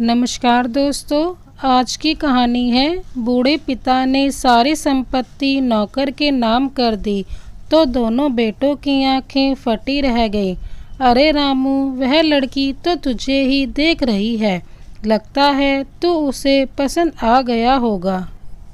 नमस्कार दोस्तों, आज की कहानी है बूढ़े पिता ने सारी संपत्ति नौकर के नाम कर दी तो दोनों बेटों की आंखें फटी रह गई। अरे रामू, वह लड़की तो तुझे ही देख रही है, लगता है तू उसे पसंद आ गया होगा।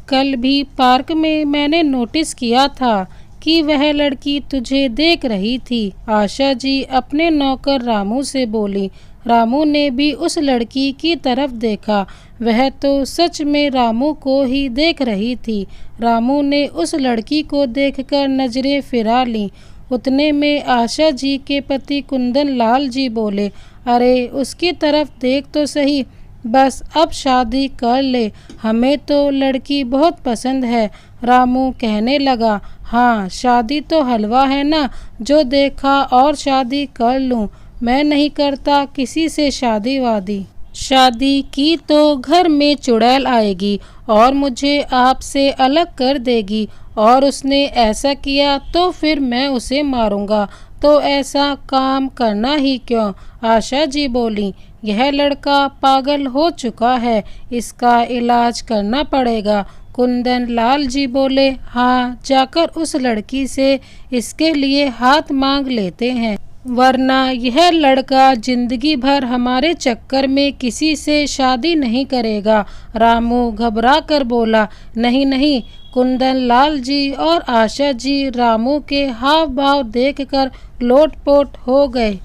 कल भी पार्क में मैंने नोटिस किया था कि वह लड़की तुझे देख रही थी। आशा जी अपने नौकर रामू से बोली। रामू ने भी उस लड़की की तरफ देखा। वह तो सच में रामू को ही देख रही थी। रामू ने उस लड़की को देखकर नजरें फिरा लीं। उतने में आशा जी के पति कुंदन लाल जी बोले, अरे उसकी तरफ देख तो सही, बस अब शादी कर ले, हमें तो लड़की बहुत पसंद है। रामू कहने लगा, हाँ शादी तो हलवा है ना, जो देखा और शादी कर लूँ। मैं नहीं करता किसी से शादी वादी। शादी की तो घर में चुड़ैल आएगी और मुझे आपसे अलग कर देगी, और उसने ऐसा किया तो फिर मैं उसे मारूंगा। तो ऐसा काम करना ही क्यों? आशा जी बोली, यह लड़का पागल हो चुका है, इसका इलाज करना पड़ेगा। कुंदन लाल जी बोले, हाँ जाकर उस लड़की से इसके लिए हाथ मांग लेते हैं, वरना यह लड़का जिंदगी भर हमारे चक्कर में किसी से शादी नहीं करेगा। रामू घबरा कर बोला, नहीं नहीं। कुंदन लाल जी और आशा जी रामू के हाव भाव देखकर लोटपोट हो गए।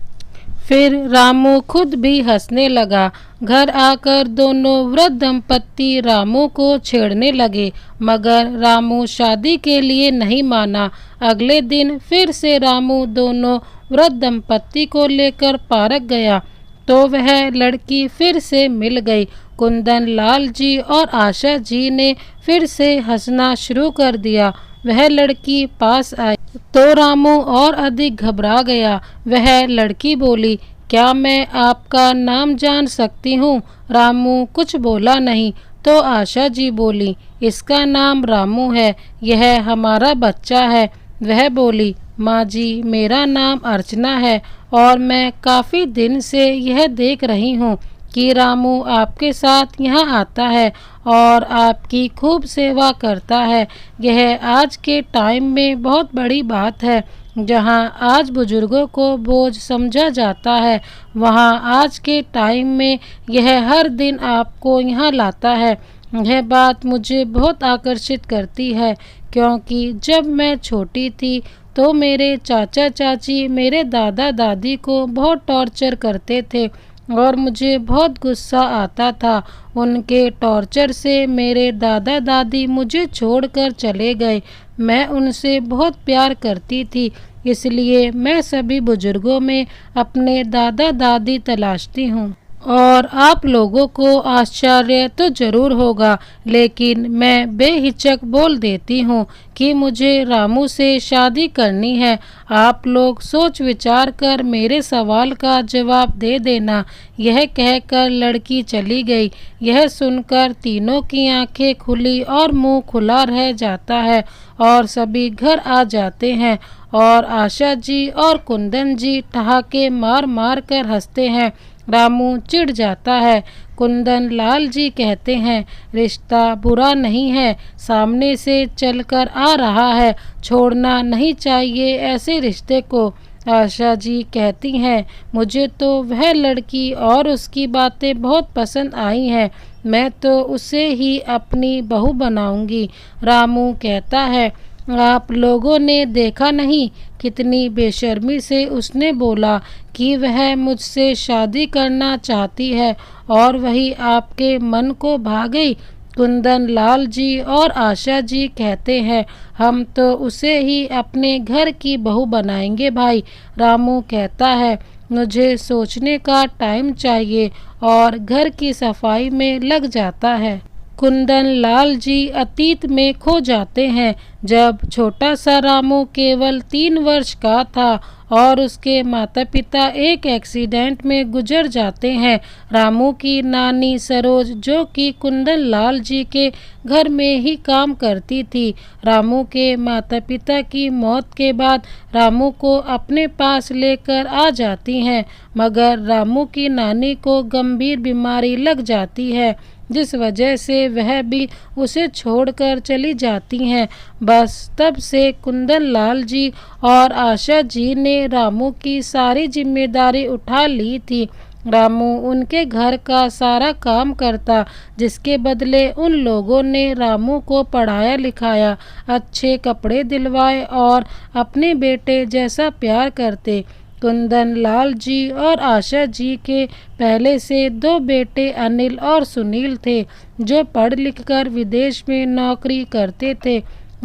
फिर रामू खुद भी हंसने लगा। घर आकर दोनों वृद्ध दंपत्ति रामू को छेड़ने लगे, मगर रामू शादी के लिए नहीं माना। अगले दिन फिर से रामू दोनों वृद्ध दंपत्ति को लेकर पार्क गया तो वह लड़की फिर से मिल गई। कुंदन लाल जी और आशा जी ने फिर से हंसना शुरू कर दिया। वह लड़की पास आई तो रामू और अधिक घबरा गया। वह लड़की बोली, क्या मैं आपका नाम जान सकती हूँ? रामू कुछ बोला नहीं तो आशा जी बोली, इसका नाम रामू है, यह हमारा बच्चा है। वह बोली, माँ जी मेरा नाम अर्चना है और मैं काफ़ी दिन से यह देख रही हूँ कि रामू आपके साथ यहाँ आता है और आपकी खूब सेवा करता है। यह आज के टाइम में बहुत बड़ी बात है। जहाँ आज बुजुर्गों को बोझ समझा जाता है, वहाँ आज के टाइम में यह हर दिन आपको यहाँ लाता है। यह बात मुझे बहुत आकर्षित करती है, क्योंकि जब मैं छोटी थी तो मेरे चाचा चाची मेरे दादा दादी को बहुत टॉर्चर करते थे और मुझे बहुत गुस्सा आता था। उनके टॉर्चर से मेरे दादा दादी मुझे छोड़कर चले गए। मैं उनसे बहुत प्यार करती थी, इसलिए मैं सभी बुजुर्गों में अपने दादा दादी तलाशती हूँ। और आप लोगों को आश्चर्य तो जरूर होगा, लेकिन मैं बेहिचक बोल देती हूँ कि मुझे रामू से शादी करनी है। आप लोग सोच विचार कर मेरे सवाल का जवाब दे देना। यह कहकर लड़की चली गई। यह सुनकर तीनों की आंखें खुली और मुंह खुला रह जाता है और सभी घर आ जाते हैं और आशा जी और कुंदन जी ठहाके मार मार कर हंसते हैं। रामू चिढ़ जाता है। कुंदन लाल जी कहते हैं, रिश्ता बुरा नहीं है, सामने से चलकर आ रहा है, छोड़ना नहीं चाहिए ऐसे रिश्ते को। आशा जी कहती हैं, मुझे तो वह लड़की और उसकी बातें बहुत पसंद आई हैं, मैं तो उसे ही अपनी बहू बनाऊंगी। रामू कहता है, आप लोगों ने देखा नहीं कितनी बेशर्मी से उसने बोला कि वह मुझसे शादी करना चाहती है और वही आपके मन को भा गई। कुंदन लाल जी और आशा जी कहते हैं, हम तो उसे ही अपने घर की बहू बनाएंगे भाई। रामू कहता है, मुझे सोचने का टाइम चाहिए और घर की सफाई में लग जाता है। कुंदन लाल जी अतीत में खो जाते हैं, जब छोटा सा रामू केवल 3 वर्ष का था और उसके माता पिता एक एक्सीडेंट में गुजर जाते हैं। रामू की नानी सरोज, जो कि कुंदन लाल जी के घर में ही काम करती थी, रामू के माता पिता की मौत के बाद रामू को अपने पास लेकर आ जाती हैं, मगर रामू की नानी को गंभीर बीमारी लग जाती है, जिस वजह से वह भी उसे छोड़कर चली जाती हैं। बस तब से कुंदन लाल जी और आशा जी ने रामू की सारी जिम्मेदारी उठा ली थी। रामू उनके घर का सारा काम करता, जिसके बदले उन लोगों ने रामू को पढ़ाया लिखाया, अच्छे कपड़े दिलवाए और अपने बेटे जैसा प्यार करते। कुंदन लाल जी और आशा जी के पहले से 2 बेटे अनिल और सुनील थे, जो पढ़ लिख कर विदेश में नौकरी करते थे।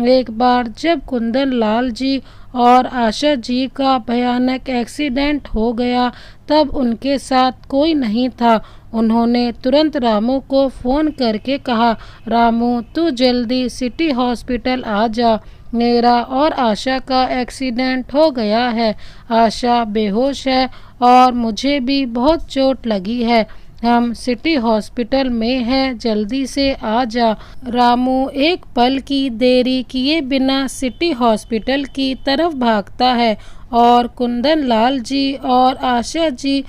एक बार जब कुंदन लाल जी और आशा जी का भयानक एक्सीडेंट हो गया, तब उनके साथ कोई नहीं था। उन्होंने तुरंत रामू को फ़ोन करके कहा, रामू तू जल्दी सिटी हॉस्पिटल आ जा, मेरा और आशा का एक्सीडेंट हो गया है। आशा बेहोश है और मुझे भी बहुत चोट लगी है। हम सिटी हॉस्पिटल में हैं, जल्दी से आ जा। रामू एक पल की देरी किए बिना सिटी हॉस्पिटल की तरफ भागता है और कुंदन लाल जी और आशा जी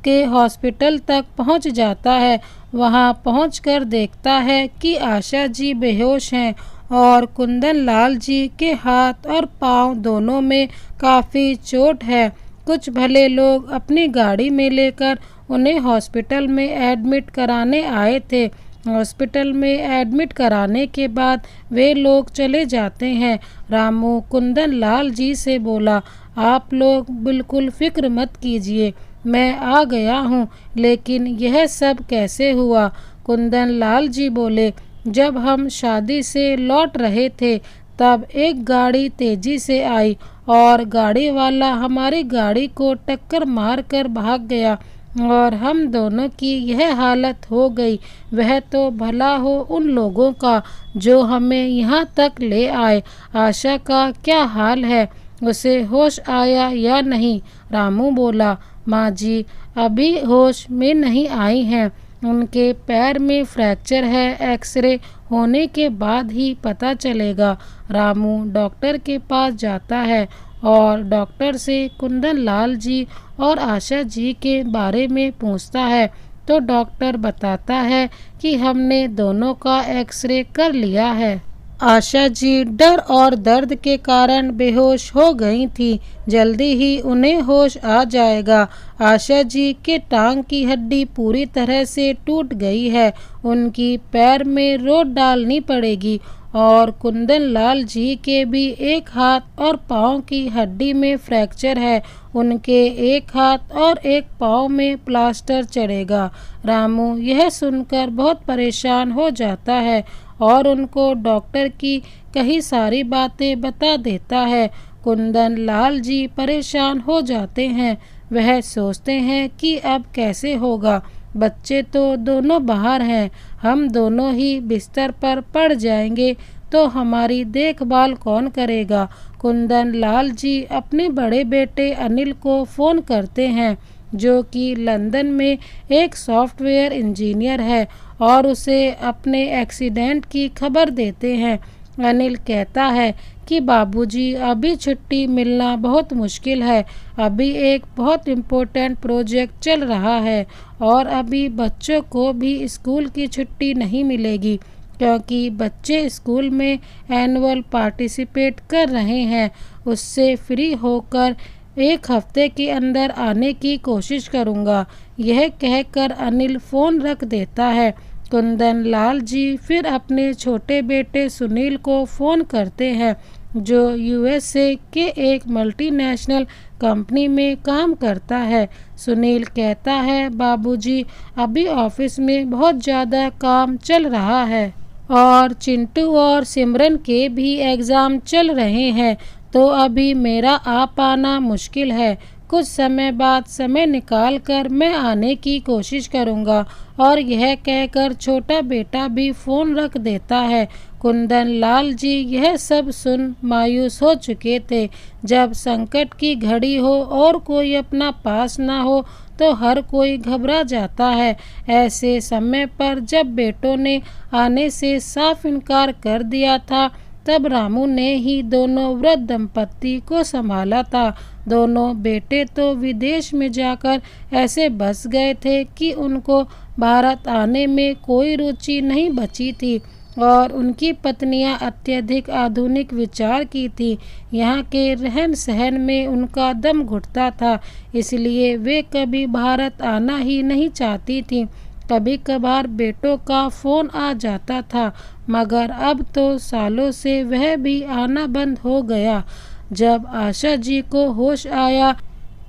के हॉस्पिटल तक पहुंच जाता है। वहां पहुंचकर देखता है कि आशा जी बेहोश हैं और कुंदन लाल जी के हाथ और पांव दोनों में काफ़ी चोट है। कुछ भले लोग अपनी गाड़ी में लेकर उन्हें हॉस्पिटल में एडमिट कराने आए थे। हॉस्पिटल में एडमिट कराने के बाद वे लोग चले जाते हैं। रामू कुंदन लाल जी से बोला, आप लोग बिल्कुल फिक्र मत कीजिए, मैं आ गया हूँ, लेकिन यह सब कैसे हुआ? कुंदन लाल जी बोले, जब हम शादी से लौट रहे थे, तब एक गाड़ी तेजी से आई और गाड़ी वाला हमारी गाड़ी को टक्कर मार कर भाग गया और हम दोनों की यह हालत हो गई। वह तो भला हो उन लोगों का जो हमें यहाँ तक ले आए। आशा का क्या हाल है, उसे होश आया या नहीं? रामू बोला, माँ जी अभी होश में नहीं आई हैं, उनके पैर में फ्रैक्चर है, एक्सरे होने के बाद ही पता चलेगा। रामू डॉक्टर के पास जाता है और डॉक्टर से कुंदन लाल जी और आशा जी के बारे में पूछता है, तो डॉक्टर बताता है कि हमने दोनों का एक्सरे कर लिया है। आशा जी डर और दर्द के कारण बेहोश हो गई थी, जल्दी ही उन्हें होश आ जाएगा। आशा जी के टांग की हड्डी पूरी तरह से टूट गई है, उनकी पैर में रोड डालनी पड़ेगी और कुंदन लाल जी के भी एक हाथ और पाँव की हड्डी में फ्रैक्चर है, उनके एक हाथ और एक पाँव में प्लास्टर चढ़ेगा। रामू यह सुनकर बहुत परेशान हो जाता है और उनको डॉक्टर की कई सारी बातें बता देता है। कुंदन लाल जी परेशान हो जाते हैं, वह सोचते हैं कि अब कैसे होगा, बच्चे तो दोनों बाहर हैं, हम दोनों ही बिस्तर पर पड़ जाएंगे तो हमारी देखभाल कौन करेगा? कुंदन लाल जी अपने बड़े बेटे अनिल को फ़ोन करते हैं, जो कि लंदन में एक सॉफ्टवेयर इंजीनियर है, और उसे अपने एक्सीडेंट की खबर देते हैं। अनिल कहता है कि बाबूजी अभी छुट्टी मिलना बहुत मुश्किल है, अभी एक बहुत इम्पोर्टेंट प्रोजेक्ट चल रहा है और अभी बच्चों को भी स्कूल की छुट्टी नहीं मिलेगी, क्योंकि बच्चे स्कूल में एनुअल पार्टिसिपेट कर रहे हैं। उससे फ्री होकर 1 हफ्ते के अंदर आने की कोशिश करूँगा। यह कहकर अनिल फ़ोन रख देता है। कुंदन लाल जी फिर अपने छोटे बेटे सुनील को फ़ोन करते हैं, जो यूएसए के एक मल्टीनेशनल कंपनी में काम करता है। सुनील कहता है, बाबूजी अभी ऑफिस में बहुत ज़्यादा काम चल रहा है और चिंटू और सिमरन के भी एग्ज़ाम चल रहे हैं, तो अभी मेरा आ पाना मुश्किल है। कुछ समय बाद समय निकाल कर मैं आने की कोशिश करूँगा। और यह कहकर छोटा बेटा भी फ़ोन रख देता है। कुंदन लाल जी यह सब सुन मायूस हो चुके थे। जब संकट की घड़ी हो और कोई अपना पास ना हो तो हर कोई घबरा जाता है। ऐसे समय पर जब बेटों ने आने से साफ इनकार कर दिया था, तब रामू ने ही दोनों वृद्ध दंपत्ति को संभाला था। दोनों बेटे तो विदेश में जाकर ऐसे बस गए थे कि उनको भारत आने में कोई रुचि नहीं बची थी और उनकी पत्नियां अत्यधिक आधुनिक विचार की थी। यहाँ के रहन सहन में उनका दम घुटता था, इसलिए वे कभी भारत आना ही नहीं चाहती थी। कभी कभार बेटों का फ़ोन आ जाता था, मगर अब तो सालों से वह भी आना बंद हो गया। जब आशा जी को होश आया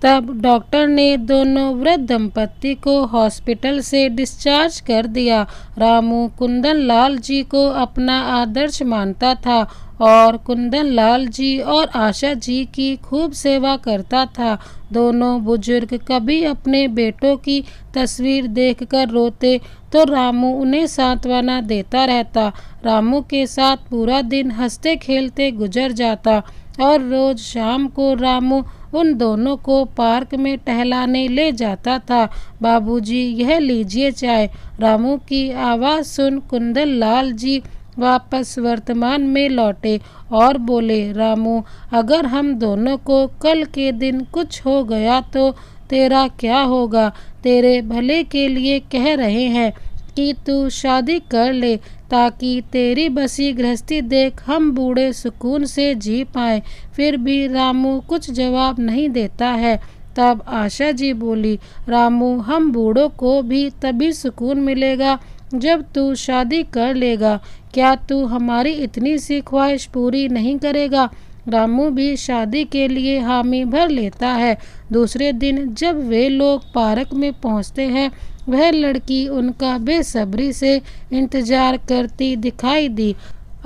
तब डॉक्टर ने दोनों वृद्ध दंपत्ति को हॉस्पिटल से डिस्चार्ज कर दिया। रामू कुंदन लाल जी को अपना आदर्श मानता था और कुंदन लाल जी और आशा जी की खूब सेवा करता था। दोनों बुजुर्ग कभी अपने बेटों की तस्वीर देखकर रोते तो रामू उन्हें सांत्वना देता रहता। रामू के साथ पूरा दिन हंसते खेलते गुजर जाता और रोज शाम को रामू उन दोनों को पार्क में टहलाने ले जाता था। बाबूजी यह लीजिए चाय। रामू की आवाज़ सुन कुंदन लाल जी वापस वर्तमान में लौटे और बोले, रामू, अगर हम दोनों को कल के दिन कुछ हो गया तो तेरा क्या होगा? तेरे भले के लिए कह रहे हैं कि तू शादी कर ले ताकि तेरी बसी गृहस्थी देख हम बूढ़े सुकून से जी पाएं। फिर भी रामू कुछ जवाब नहीं देता है। तब आशा जी बोली, रामू, हम बूढ़ों को भी तभी सुकून मिलेगा जब तू शादी कर लेगा। क्या तू हमारी इतनी सी ख्वाहिश पूरी नहीं करेगा? रामू भी शादी के लिए हामी भर लेता है। दूसरे दिन जब वे लोग पार्क में पहुंचते हैं, वह लड़की उनका बेसब्री से इंतजार करती दिखाई दी।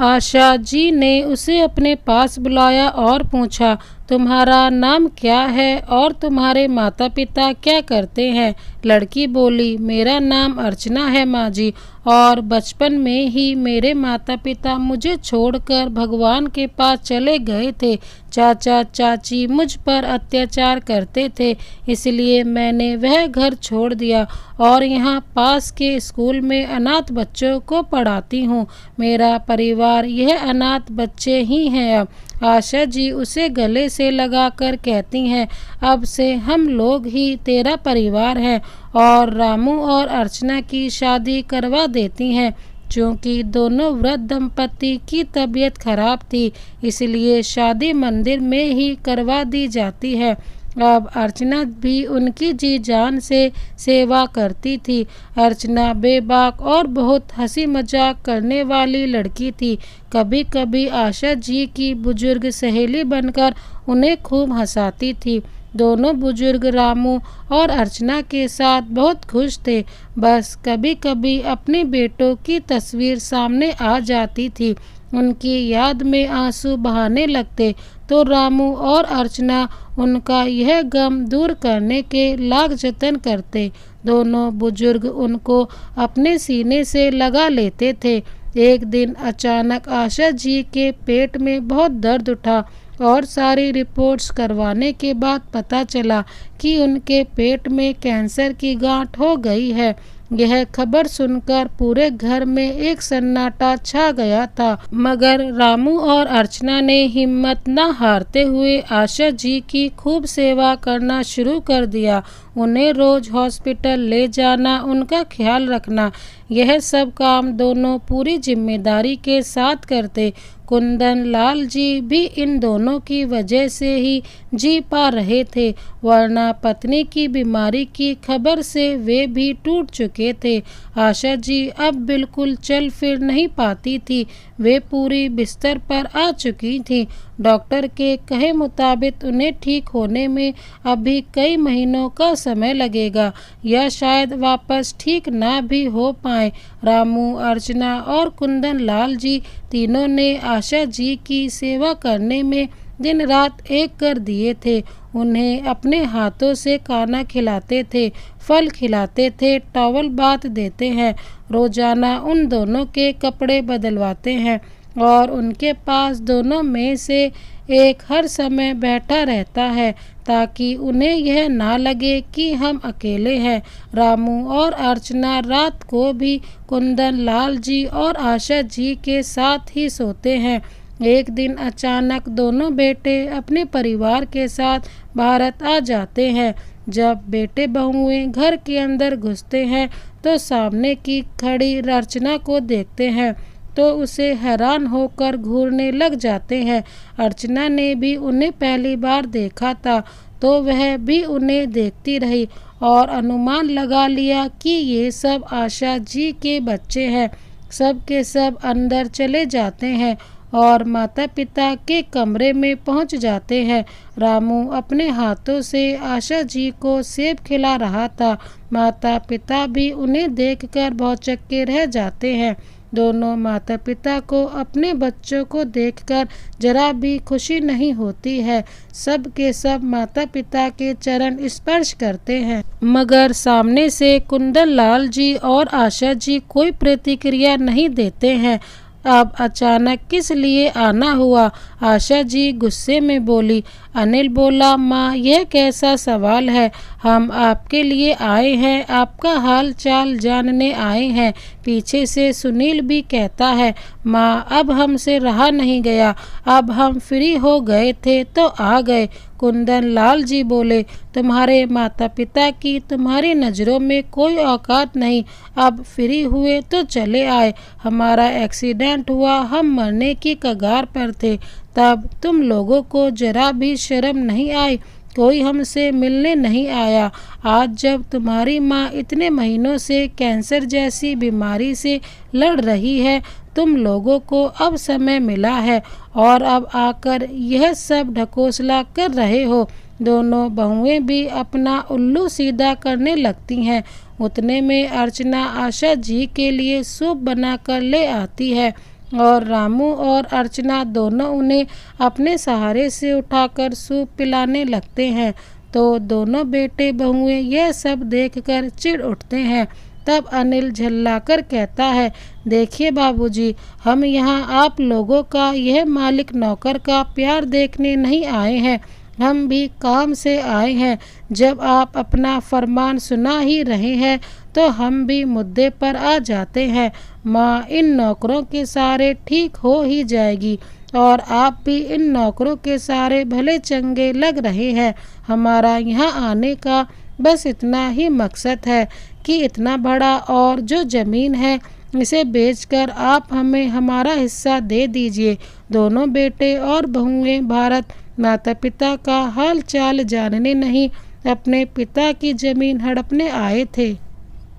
आशा जी ने उसे अपने पास बुलाया और पूछा, तुम्हारा नाम क्या है और तुम्हारे माता पिता क्या करते हैं? लड़की बोली, मेरा नाम अर्चना है माँ जी, और बचपन में ही मेरे माता पिता मुझे छोड़कर भगवान के पास चले गए थे। चाचा चाची मुझ पर अत्याचार करते थे, इसलिए मैंने वह घर छोड़ दिया और यहाँ पास के स्कूल में अनाथ बच्चों को पढ़ाती हूँ। मेरा परिवार यह अनाथ बच्चे ही हैं। अब आशा जी उसे गले से लगाकर कहती हैं, अब से हम लोग ही तेरा परिवार हैं, और रामू और अर्चना की शादी करवा देती हैं। चूँकि दोनों वृद्ध दंपत्ति की तबीयत खराब थी, इसलिए शादी मंदिर में ही करवा दी जाती है। अब अर्चना भी उनकी जी जान से सेवा करती थी। अर्चना बेबाक और बहुत हंसी मजाक करने वाली लड़की थी। कभी कभी आशा जी की बुजुर्ग सहेली बनकर उन्हें खूब हंसाती थी। दोनों बुजुर्ग रामू और अर्चना के साथ बहुत खुश थे। बस कभी कभी अपने बेटों की तस्वीर सामने आ जाती थी, उनकी याद में आंसू बहाने लगते तो रामू और अर्चना उनका यह गम दूर करने के लाख जतन करते। दोनों बुजुर्ग उनको अपने सीने से लगा लेते थे। एक दिन अचानक आशा जी के पेट में बहुत दर्द उठा और सारी रिपोर्ट्स करवाने के बाद पता चला कि उनके पेट में कैंसर की गांठ हो गई है। यह खबर सुनकर पूरे घर में एक सन्नाटा छा गया था, मगर रामू और अर्चना ने हिम्मत न हारते हुए आशा जी की खूब सेवा करना शुरू कर दिया। उन्हें रोज हॉस्पिटल ले जाना, उनका ख्याल रखना, यह सब काम दोनों पूरी जिम्मेदारी के साथ करते। कुंदन लाल जी भी इन दोनों की वजह से ही जी पा रहे थे, वरना पत्नी की बीमारी की खबर से वे भी टूट चुके थे। आशा जी अब बिल्कुल चल फिर नहीं पाती थी, वे पूरी बिस्तर पर आ चुकी थी। डॉक्टर के कहे मुताबिक उन्हें ठीक होने में अभी कई महीनों का समय लगेगा, या शायद वापस ठीक ना भी हो पाए। रामू, अर्चना और कुंदन लाल जी तीनों ने आशा जी की सेवा करने में दिन रात एक कर दिए थे। उन्हें अपने हाथों से खाना खिलाते थे, फल खिलाते थे, टॉवल बाथ देते हैं, रोजाना उन दोनों के कपड़े बदलवाते हैं और उनके पास दोनों में से एक हर समय बैठा रहता है ताकि उन्हें यह ना लगे कि हम अकेले हैं। रामू और अर्चना रात को भी कुंदन लाल जी और आशा जी के साथ ही सोते हैं। एक दिन अचानक दोनों बेटे अपने परिवार के साथ भारत आ जाते हैं। जब बेटे बहुएं घर के अंदर घुसते हैं तो सामने की खड़ी अर्चना को देखते हैं तो उसे हैरान होकर घूरने लग जाते हैं। अर्चना ने भी उन्हें पहली बार देखा था तो वह भी उन्हें देखती रही और अनुमान लगा लिया कि ये सब आशा जी के बच्चे हैं। सब के सब अंदर चले जाते हैं और माता पिता के कमरे में पहुंच जाते हैं। रामू अपने हाथों से आशा जी को सेब खिला रहा था। माता पिता भी उन्हें देखकर भौचक्के रह जाते हैं। दोनों माता पिता को अपने बच्चों को देखकर जरा भी खुशी नहीं होती है। सब के सब माता पिता के चरण स्पर्श करते हैं, मगर सामने से कुंदन लाल जी और आशा जी कोई प्रतिक्रिया नहीं देते हैं। अब अचानक किस लिए आना हुआ? आशा जी गुस्से में बोली। अनिल बोला, माँ यह कैसा सवाल है? हम आपके लिए आए हैं, आपका हाल चाल जानने आए हैं। पीछे से सुनील भी कहता है, माँ अब हमसे रहा नहीं गया, अब हम फ्री हो गए थे तो आ गए। कुंदन लाल जी बोले, तुम्हारे माता पिता की तुम्हारी नज़रों में कोई औकात नहीं, अब फ्री हुए तो चले आए। हमारा एक्सीडेंट हुआ, हम मरने की कगार पर थे, तब तुम लोगों को जरा भी शर्म नहीं आई, कोई हमसे मिलने नहीं आया। आज जब तुम्हारी माँ इतने महीनों से कैंसर जैसी बीमारी से लड़ रही है, तुम लोगों को अब समय मिला है और अब आकर यह सब ढकोसला कर रहे हो। दोनों बहुएं भी अपना उल्लू सीधा करने लगती हैं। उतने में अर्चना आशा जी के लिए सूप बनाकर ले आती है और रामू और अर्चना दोनों उन्हें अपने सहारे से उठाकर सूप पिलाने लगते हैं। तो दोनों बेटे बहुएं यह सब देखकर चिढ़ उठते हैं। तब अनिल झल्लाकर कहता है, देखिए बाबूजी, हम यहाँ आप लोगों का यह मालिक नौकर का प्यार देखने नहीं आए हैं, हम भी काम से आए हैं। जब आप अपना फरमान सुना ही रहे हैं तो हम भी मुद्दे पर आ जाते हैं। माँ इन नौकरों के सारे ठीक हो ही जाएगी और आप भी इन नौकरों के सारे भले चंगे लग रहे हैं। हमारा यहाँ आने का बस इतना ही मकसद है कि इतना बड़ा और जो ज़मीन है इसे बेचकर आप हमें हमारा हिस्सा दे दीजिए। दोनों बेटे और बहुएं भारत माता पिता का हाल चाल जानने नहीं, अपने पिता की ज़मीन हड़पने आए थे,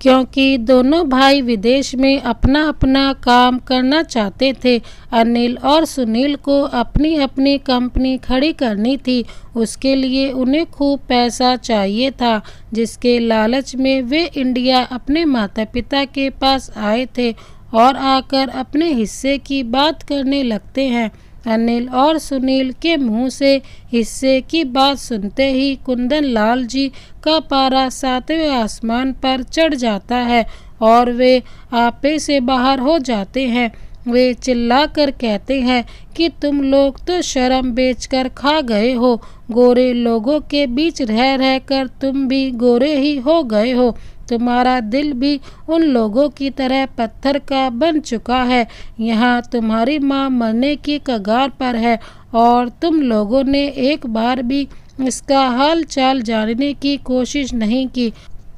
क्योंकि दोनों भाई विदेश में अपना अपना काम करना चाहते थे। अनिल और सुनील को अपनी अपनी कंपनी खड़ी करनी थी, उसके लिए उन्हें खूब पैसा चाहिए था, जिसके लालच में वे इंडिया अपने माता पिता के पास आए थे और आकर अपने हिस्से की बात करने लगते हैं। अनिल और सुनील के मुंह से हिस्से की बात सुनते ही कुंदन लाल जी का पारा 7वें आसमान पर चढ़ जाता है और वे आपे से बाहर हो जाते हैं। वे चिल्लाकर कहते हैं कि तुम लोग तो शर्म बेचकर खा गए हो, गोरे लोगों के बीच रह रहकर तुम भी गोरे ही हो गए हो, तुम्हारा दिल भी उन लोगों की तरह पत्थर का बन चुका है। यहाँ तुम्हारी माँ मरने की कगार पर है और तुम लोगों ने एक बार भी इसका हाल चाल जानने की कोशिश नहीं की।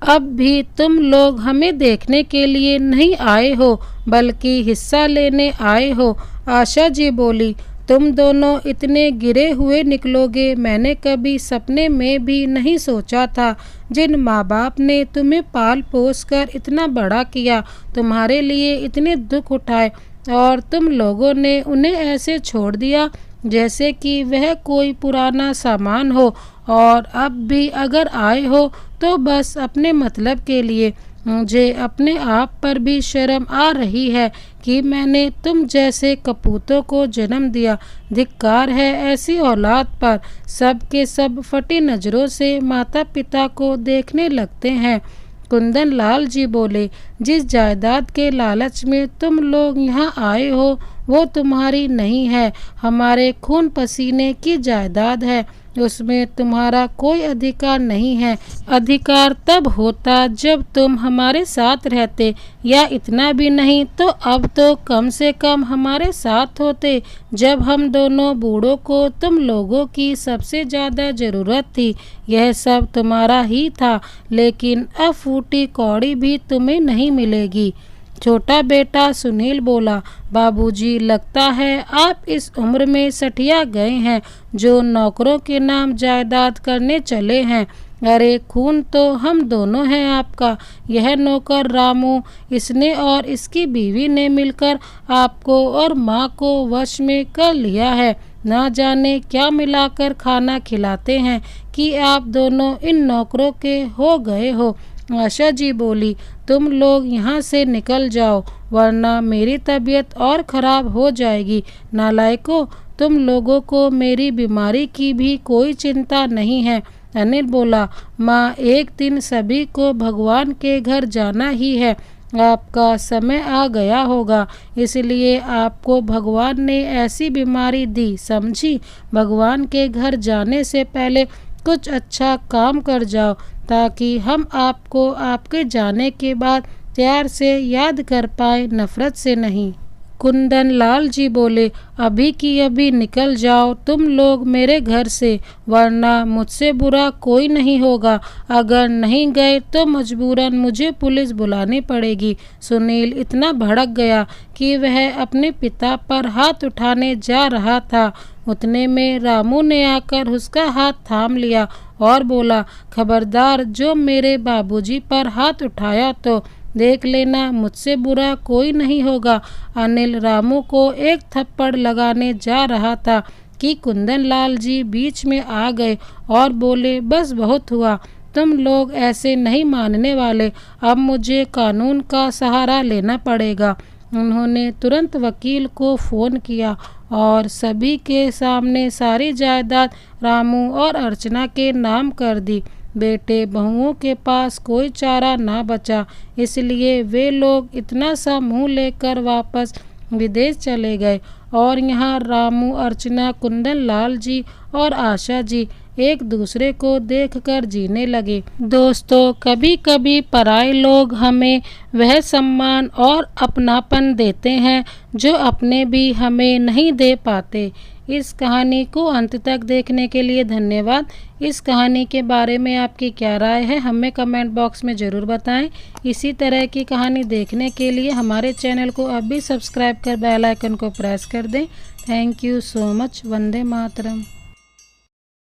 अब भी तुम लोग हमें देखने के लिए नहीं आए हो, बल्कि हिस्सा लेने आए हो। आशा जी बोली, तुम दोनों इतने गिरे हुए निकलोगे मैंने कभी सपने में भी नहीं सोचा था। जिन माँ बाप ने तुम्हें पाल पोस कर इतना बड़ा किया, तुम्हारे लिए इतने दुख उठाए, और तुम लोगों ने उन्हें ऐसे छोड़ दिया जैसे कि वह कोई पुराना सामान हो, और अब भी अगर आए हो तो बस अपने मतलब के लिए। मुझे अपने आप पर भी शर्म आ रही है कि मैंने तुम जैसे कपूतों को जन्म दिया। धिक्कार है ऐसी औलाद पर। सब के सब फटी नज़रों से माता पिता को देखने लगते हैं। कुंदन लाल जी बोले, जिस जायदाद के लालच में तुम लोग यहाँ आए हो वो तुम्हारी नहीं है, हमारे खून पसीने की जायदाद है। उसमें तुम्हारा कोई अधिकार नहीं है। अधिकार तब होता जब तुम हमारे साथ रहते, या इतना भी नहीं तो अब तो कम से कम हमारे साथ होते जब हम दोनों बूढ़ों को तुम लोगों की सबसे ज़्यादा ज़रूरत थी। यह सब तुम्हारा ही था, लेकिन अब फूटी कौड़ी भी तुम्हें नहीं मिलेगी। छोटा बेटा सुनील बोला, बाबूजी, लगता है आप इस उम्र में सठिया गए हैं जो नौकरों के नाम जायदाद करने चले हैं। अरे खून तो हम दोनों हैं आपका। यह नौकर रामू, इसने और इसकी बीवी ने मिलकर आपको और माँ को वश में कर लिया है। ना जाने क्या मिलाकर खाना खिलाते हैं कि आप दोनों इन नौकरों के हो गए हो। आशा जी बोली, तुम लोग यहाँ से निकल जाओ वरना मेरी तबीयत और ख़राब हो जाएगी। नालायकों, तुम लोगों को मेरी बीमारी की भी कोई चिंता नहीं है। अनिल बोला, माँ, एक दिन सभी को भगवान के घर जाना ही है। आपका समय आ गया होगा, इसलिए आपको भगवान ने ऐसी बीमारी दी, समझी। भगवान के घर जाने से पहले कुछ अच्छा काम कर जाओ ताकि हम आपको आपके जाने के बाद प्यार से याद कर पाए, नफरत से नहीं। कुंदन लाल जी बोले, अभी की अभी निकल जाओ तुम लोग मेरे घर से, वरना मुझसे बुरा कोई नहीं होगा। अगर नहीं गए तो मजबूरन मुझे पुलिस बुलानी पड़ेगी। सुनील इतना भड़क गया कि वह अपने पिता पर हाथ उठाने जा रहा था। उतने में रामू ने आकर उसका हाथ थाम लिया और बोला, खबरदार, जो मेरे बाबूजी पर हाथ उठाया तो देख लेना, मुझसे बुरा कोई नहीं होगा। अनिल रामू को एक थप्पड़ लगाने जा रहा था कि कुंदन लाल जी बीच में आ गए और बोले, बस बहुत हुआ, तुम लोग ऐसे नहीं मानने वाले, अब मुझे कानून का सहारा लेना पड़ेगा। उन्होंने तुरंत वकील को फ़ोन किया और सभी के सामने सारी जायदाद रामू और अर्चना के नाम कर दी। बेटे बहुओं के पास कोई चारा ना बचा, इसलिए वे लोग इतना सा मुंह लेकर वापस विदेश चले गए और यहाँ रामू, अर्चना, कुंदन लाल जी और आशा जी एक दूसरे को देखकर जीने लगे। दोस्तों, कभी कभी पराये लोग हमें वह सम्मान और अपनापन देते हैं जो अपने भी हमें नहीं दे पाते। इस कहानी को अंत तक देखने के लिए धन्यवाद। इस कहानी के बारे में आपकी क्या राय है हमें कमेंट बॉक्स में ज़रूर बताएं। इसी तरह की कहानी देखने के लिए हमारे चैनल को अभी सब्सक्राइब कर बेल आइकन को प्रेस कर दें। Thank you so much. Vande Mataram.